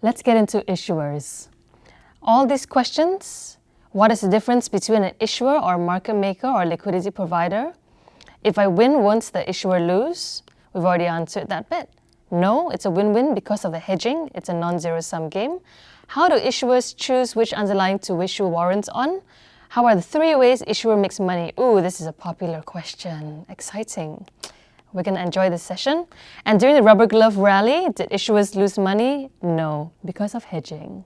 Let's get into issuers. All these questions, what is the difference between an issuer or market maker or liquidity provider? If I win, won't the issuer lose? We've already answered that bit. No, it's a win-win because of the hedging. It's a non-zero-sum game. How do issuers choose which underlying to issue warrants on? How are the 3 ways issuer makes money? Ooh, this is a popular question. Exciting. We're going to enjoy this session. And during the rubber glove rally, did issuers lose money? No, because of hedging.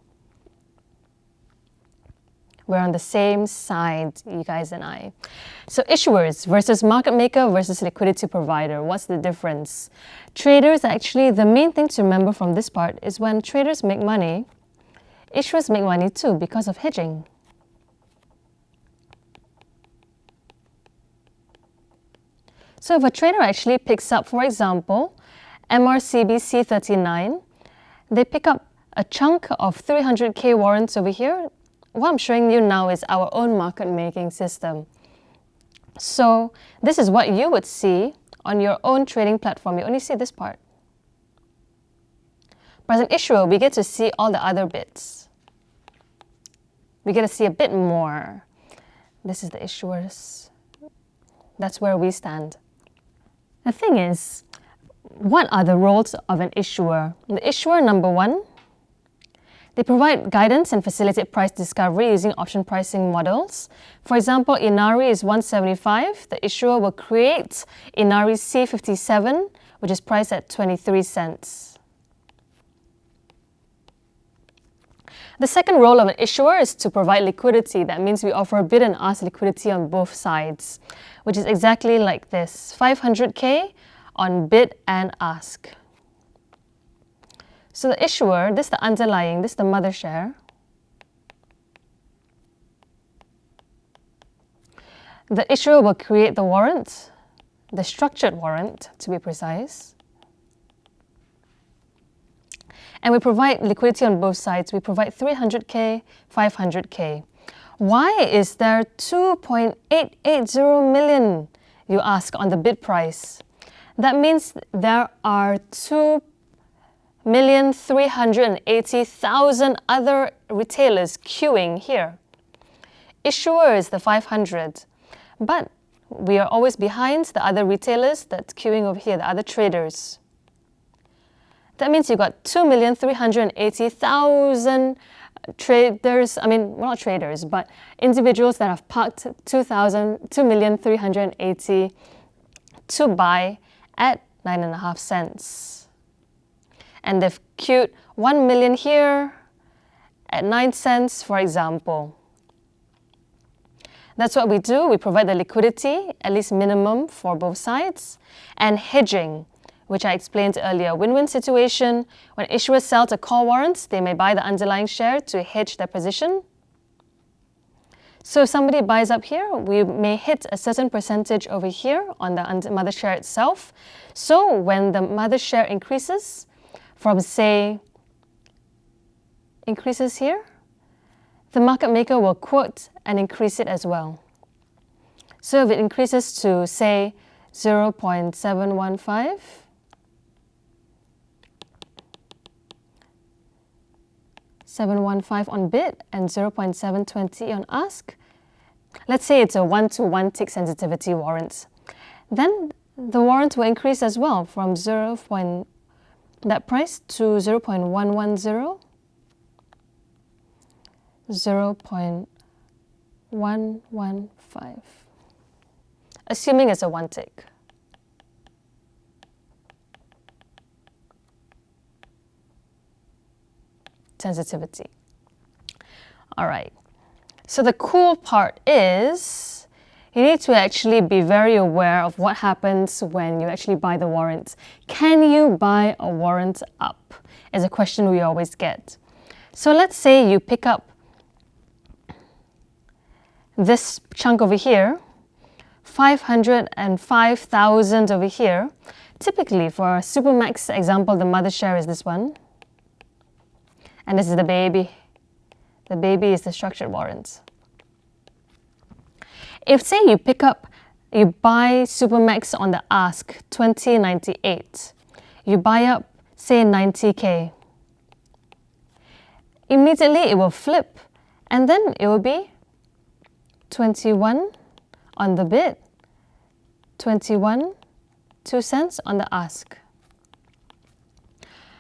We're on the same side, you guys and I. So issuers versus market maker versus liquidity provider. What's the difference? Traders, actually, the main thing to remember from this part is when traders make money, issuers make money too because of hedging. So if a trader actually picks up, for example, MRCB C39, they pick up a chunk of 300K warrants over here. What I'm showing you now is our own market making system. So this is what you would see on your own trading platform. You only see this part. But as an issuer, we get to see all the other bits. We get to see a bit more. This is the issuers. That's where we stand. The thing is, what are the roles of an issuer? The issuer, number 1, they provide guidance and facilitate price discovery using option pricing models. For example, Inari is 175. The issuer will create Inari C57, which is priced at 23 cents. The second role of an issuer is to provide liquidity. That means we offer bid and ask liquidity on both sides, which is exactly like this, 500K on bid and ask. So the issuer, this is the underlying, this is the mother share. The issuer will create the warrant, the structured warrant to be precise. And we provide liquidity on both sides. We provide 300K, 500K. Why is there 2.880 million, you ask, on the bid price? That means there are 2,380,000 other retailers queuing here. Issuer is the 500, but we are always behind the other retailers that's queuing over here, the other traders. That means you got 2,380,000 traders, well, not traders, but individuals that have parked 2,380,000 to buy at 9.5 cents. And they've queued 1 million here at 9 cents, for example. That's what we do. We provide the liquidity, at least minimum for both sides, and hedging, which I explained earlier. Win-win situation. When issuers sell to call warrants, they may buy the underlying share to hedge their position. So if somebody buys up here, we may hit a certain percentage over here on the mother share itself. So when the mother share increases from, say, increases here, the market maker will quote and increase it as well. So if it increases to, say, 0.715, on bid and 0.720 on ask. Let's say it's a 1-to-1 tick sensitivity warrant. Then the warrant will increase as well from that price to 0.110, 0.115, assuming it's a 1 tick. Sensitivity. All right. So the cool part is you need to actually be very aware of what happens when you actually buy the warrant. Can you buy a warrant up? Is a question we always get. So let's say you pick up this chunk over here, 505,000 over here. Typically for a Supermax example, the mother share is this one. And this is the baby. The baby is the structured warrants. If, say, you buy Supermax on the ask, 2098. You buy up, say, 90K. immediately it will flip, and then it will be 21 on the bid, 21, 2 cents on the ask.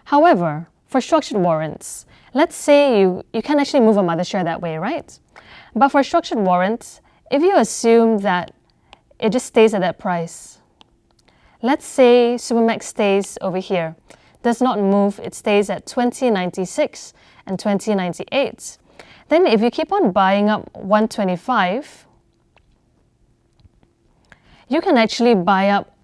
However, for structured warrants, let's say you can actually move a mother share that way, right? But for structured warrants, if you assume that it just stays at that price, let's say Supermax stays over here, does not move, it stays at 20.96 and 20.98. Then if you keep on buying up 125, you can actually buy up,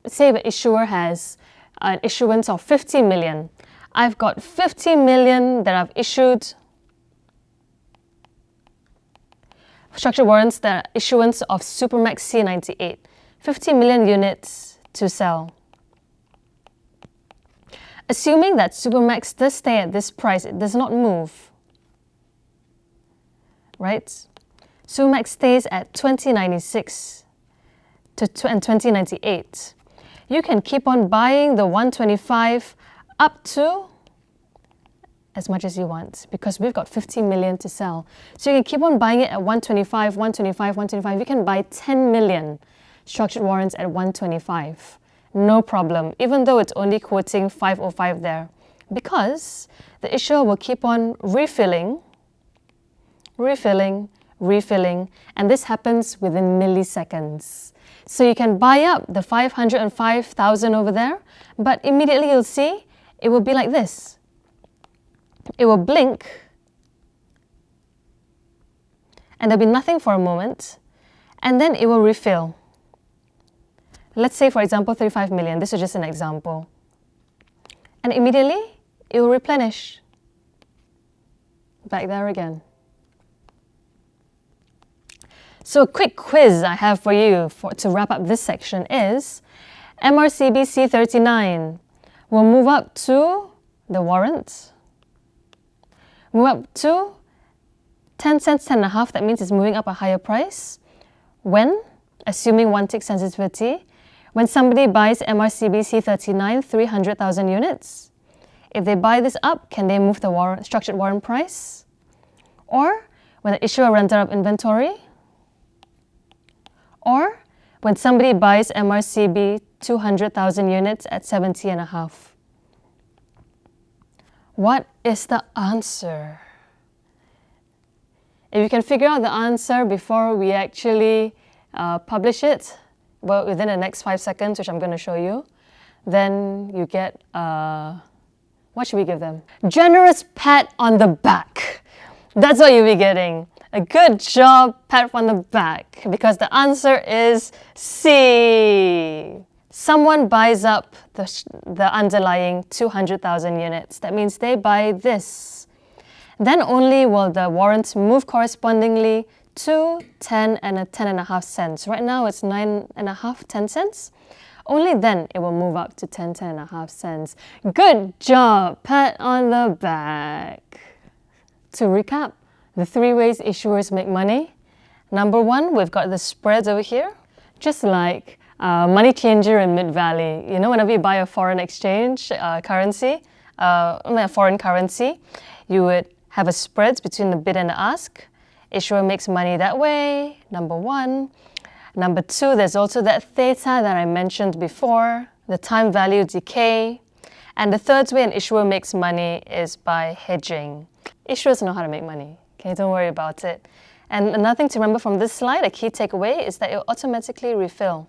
say the issuer has an issuance of 50 million. I've got 50 million that I've issued structured warrants, the issuance of Supermax C98, 50 million units to sell. Assuming that Supermax does stay at this price, it does not move, right? Supermax stays at 2096 and 2098. You can keep on buying the 125 up to as much as you want, because we've got 50 million to sell. So you can keep on buying it at 125, 125, 125. You can buy 10 million structured warrants at 125. No problem, even though it's only quoting 505 there, because the issuer will keep on refilling, and this happens within milliseconds. So you can buy up the 505,000 over there, but immediately you'll see it will be like this. It will blink, and there'll be nothing for a moment, and then it will refill. Let's say, for example, 35 million. This is just an example. And immediately, it will replenish. Back there again. So a quick quiz I have for you to wrap up this section is MRCB C39 will move up to the warrant. Move up to 10 cents, 10.5, that means it's moving up a higher price. When, assuming 1 tick sensitivity, when somebody buys MRCB C39, 300,000 units, if they buy this up, can they move the structured warrant price? Or when the issuer runs out of inventory? Or when somebody buys MRCB 200,000 units at 70.5? What is the answer? If you can figure out the answer before we actually publish it, well, within the next 5 seconds, which I'm going to show you, then you get, what should we give them? Generous pat on the back. That's what you'll be getting. A good job, pat on the back, because the answer is C. Someone buys up the underlying 200,000 units. That means they buy this. Then only will the warrant move correspondingly to 10 and 10.5 cents. Right now it's 9.5, 10 cents. Only then it will move up to 10, 10.5 cents. Good job, pat on the back. To recap, the 3 ways issuers make money. Number 1, we've got the spreads over here, just like money changer in Mid-Valley. You know, whenever you buy a foreign exchange currency, a foreign currency, you would have a spread between the bid and the ask. Issuer makes money that way, number 1. Number 2, there's also that theta that I mentioned before, the time value decay. And the third way an issuer makes money is by hedging. Issuers know how to make money, okay, don't worry about it. And another thing to remember from this slide, a key takeaway, is that it will automatically refill.